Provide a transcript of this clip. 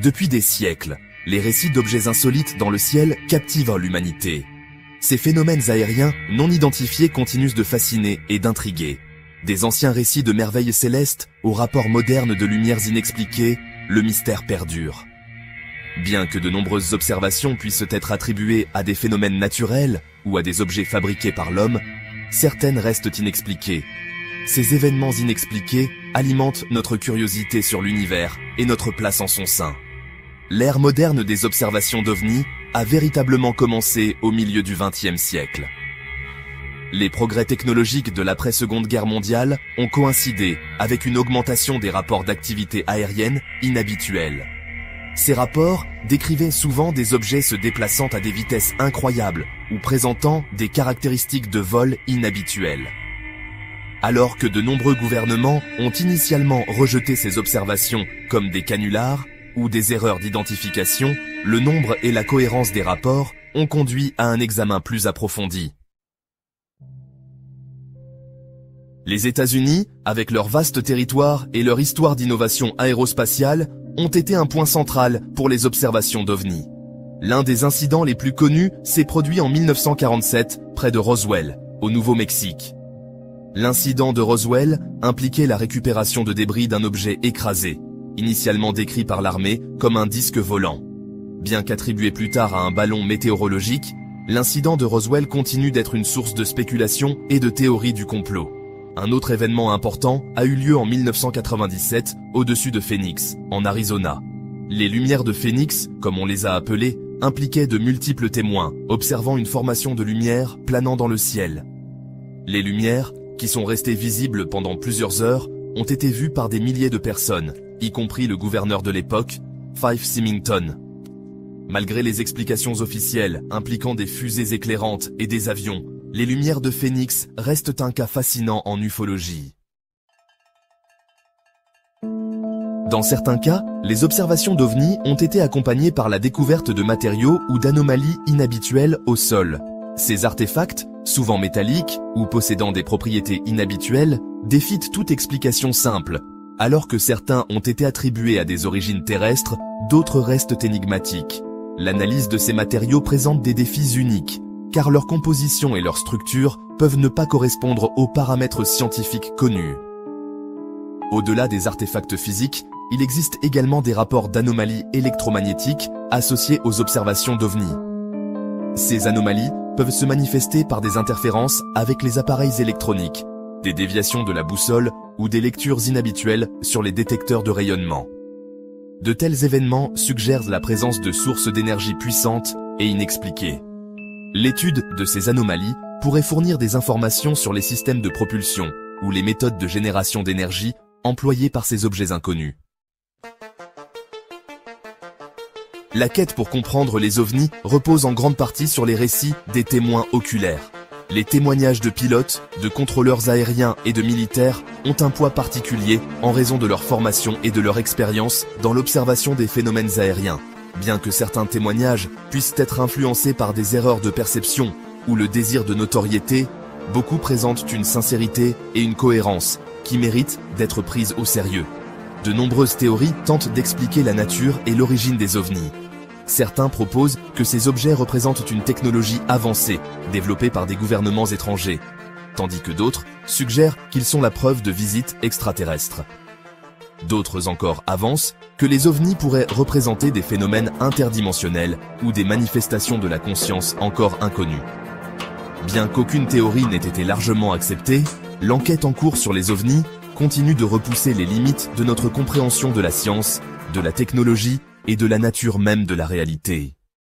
Depuis des siècles, les récits d'objets insolites dans le ciel captivent l'humanité. Ces phénomènes aériens non identifiés continuent de fasciner et d'intriguer. Des anciens récits de merveilles célestes aux rapports modernes de lumières inexpliquées, le mystère perdure. Bien que de nombreuses observations puissent être attribuées à des phénomènes naturels ou à des objets fabriqués par l'homme, certaines restent inexpliquées. Ces événements inexpliqués alimentent notre curiosité sur l'univers et notre place en son sein. L'ère moderne des observations d'OVNI a véritablement commencé au milieu du XXe siècle. Les progrès technologiques de l'après-Seconde Guerre mondiale ont coïncidé avec une augmentation des rapports d'activité aérienne inhabituels. Ces rapports décrivaient souvent des objets se déplaçant à des vitesses incroyables ou présentant des caractéristiques de vol inhabituelles. Alors que de nombreux gouvernements ont initialement rejeté ces observations comme des canulars ou des erreurs d'identification, le nombre et la cohérence des rapports ont conduit à un examen plus approfondi. Les États-Unis, avec leur vaste territoire et leur histoire d'innovation aérospatiale, ont été un point central pour les observations d'OVNI. L'un des incidents les plus connus s'est produit en 1947, près de Roswell, au Nouveau-Mexique. L'incident de Roswell impliquait la récupération de débris d'un objet écrasé, initialement décrit par l'armée comme un disque volant. Bien qu'attribué plus tard à un ballon météorologique, l'incident de Roswell continue d'être une source de spéculation et de théories du complot. Un autre événement important a eu lieu en 1997 au-dessus de Phoenix, en Arizona. Les lumières de Phoenix, comme on les a appelées, impliquaient de multiples témoins, observant une formation de lumière planant dans le ciel. Les lumières, qui sont restées visibles pendant plusieurs heures, ont été vues par des milliers de personnes, y compris le gouverneur de l'époque, Fife Symington. Malgré les explications officielles impliquant des fusées éclairantes et des avions, les lumières de Phoenix restent un cas fascinant en ufologie. Dans certains cas, les observations d'OVNI ont été accompagnées par la découverte de matériaux ou d'anomalies inhabituelles au sol. Ces artefacts, souvent métalliques ou possédant des propriétés inhabituelles, défient toute explication simple. Alors que certains ont été attribués à des origines terrestres, d'autres restent énigmatiques. L'analyse de ces matériaux présente des défis uniques, car leur composition et leur structure peuvent ne pas correspondre aux paramètres scientifiques connus. Au-delà des artefacts physiques, il existe également des rapports d'anomalies électromagnétiques associés aux observations d'OVNI. Ces anomalies peuvent se manifester par des interférences avec les appareils électroniques, des déviations de la boussole ou des lectures inhabituelles sur les détecteurs de rayonnement. De tels événements suggèrent la présence de sources d'énergie puissantes et inexpliquées. L'étude de ces anomalies pourrait fournir des informations sur les systèmes de propulsion ou les méthodes de génération d'énergie employées par ces objets inconnus. La quête pour comprendre les ovnis repose en grande partie sur les récits des témoins oculaires. Les témoignages de pilotes, de contrôleurs aériens et de militaires ont un poids particulier en raison de leur formation et de leur expérience dans l'observation des phénomènes aériens. Bien que certains témoignages puissent être influencés par des erreurs de perception ou le désir de notoriété, beaucoup présentent une sincérité et une cohérence qui méritent d'être prises au sérieux. De nombreuses théories tentent d'expliquer la nature et l'origine des ovnis. Certains proposent que ces objets représentent une technologie avancée, développée par des gouvernements étrangers, tandis que d'autres suggèrent qu'ils sont la preuve de visites extraterrestres. D'autres encore avancent que les ovnis pourraient représenter des phénomènes interdimensionnels ou des manifestations de la conscience encore inconnues. Bien qu'aucune théorie n'ait été largement acceptée, l'enquête en cours sur les ovnis continue de repousser les limites de notre compréhension de la science, de la technologie et de la nature même de la réalité.